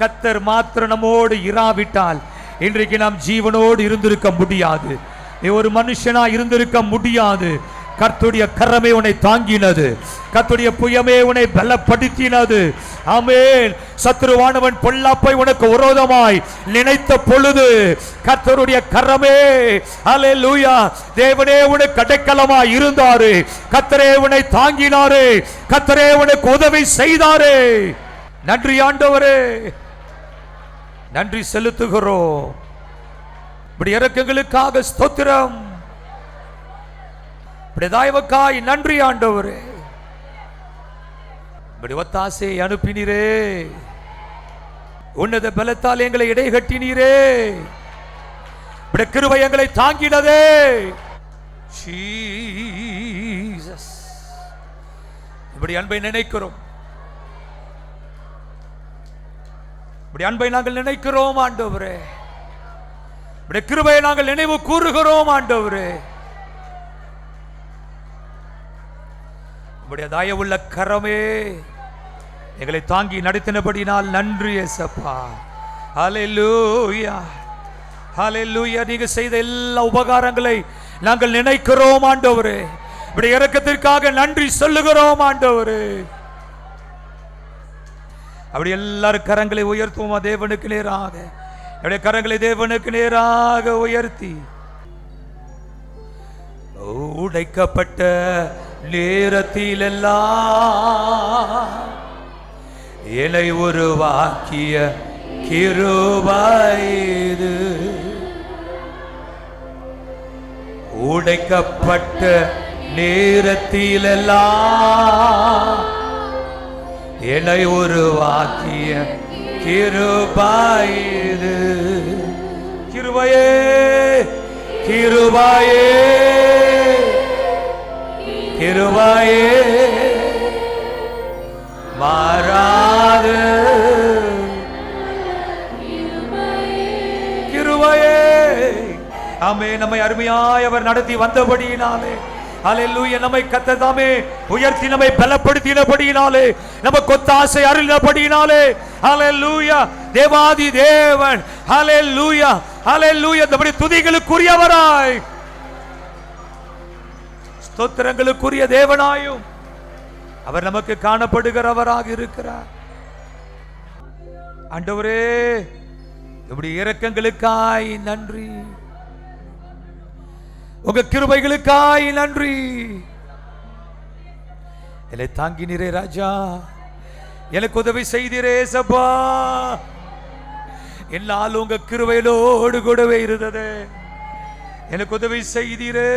கர்த்தர் மாத்திரம் நம்மோடு இராவிட்டால் இன்றைக்கு நாம் ஜீவனோடு இருந்திருக்க முடியாது. நீ ஒரு மனுஷனா இருந்திருக்க முடியாது. கர்த்தருடைய கரமே உன்னை தாங்கினது, கர்த்தருடைய புயமே உன்னை பலப்படுத்தினது. ஆமென். சத்துருவானவன் பொல்லாப்பை உனக்கு விரோதமாய் நினைத்த பொழுது கர்த்தருடைய கரமே, ஹல்லேலூயா, தேவனே உனக்கு அடைக்கலமாய் இருந்தாரு. கர்த்தரே உன்னை தாங்கினாரு, கர்த்தரே உனக்கு உதவி செய்தாரு. நன்றி ஆண்டவரே, நன்றி செலுத்துகிறோம். இப்படி இரக்கங்களுக்காக ஸ்தோத்திரம், இப்படி தயவுக்காய் நன்றி ஆண்டவரே. இப்படி ஒத்தாசை அனுப்பினீரே, உன்னத பலத்தால் எங்களை இடைகட்டினீரே, இப்படி கிருபை எங்களை தாங்கினதே. ஜீசஸ், இப்படி அன்பை நினைக்கிறோம், இப்படி அன்பை நாங்கள் நினைக்கிறோம் ஆண்டவரே. இப்படி கிருபையை நாங்கள் நினைவு கூறுகிறோம் ஆண்டவரே. உம்முடைய தயவுள்ள கரமே எங்களை தாங்கி நடத்தினபடினால் நன்றி இயேசப்பா. ஹல்லேலூயா, ஹல்லேலூயா. நீங்க செய்த எல்லா உபகாரங்களை நாங்கள் நினைக்கிறோம் ஆண்டவரே. இப்படி இரக்கத்திற்காக நன்றி சொல்லுகிறோம் ஆண்டவரே. அப்படி எல்லாரும் கரங்களை உயர்த்துவோமா தேவனுக்கு நேராக. என்னுடைய கரங்களை தேவனுக்கு நேராக உயர்த்தி, உடைக்கப்பட்ட நேரத்திலெல்லாம் என்னை உருவாக்கிய கிருபை இது. உடைக்கப்பட்ட நேரத்திலெல்லாம் என்னை உருவாக்கிய கிருபை இது. கிருபையே, கிருபையே, கிருபையே மாறாது, கிருபையே. ஆமே. நம்மை அருமையாய் அவர் நடத்தி வந்தபடியினாலே, ஹல்லேலூயா, நம்மை கர்த்தர் தாமே உயர்த்தி நம்மை பலப்படுத்தினபடியினாலே, நமக்கு ஒத்தாசை அருளினபடியினாலே, ஹல்லேலூயா, தேவாதி தேவன், ஹல்லேலூயா, ஹல்லேலூயா, நம்முடைய துதிகளுக்குரியவராய், ஸ்தோத்திரங்களுக்குரிய தேவனாயும் அவர் நமக்கு காணப்படுகிறவராக இருக்கிறார். ஆண்டவரே, இப்படி இரக்கங்களுக்காய் நன்றி, உங்க கிருபைகளுக்காய் நன்றி. என்னை தாங்கினீரே ராஜா, எனக்கு உதவி செய்தீரே சபா. என்னால் உங்க கிருபையிலோடு கூடவே இருந்தது, எனக்கு உதவி செய்தீரே.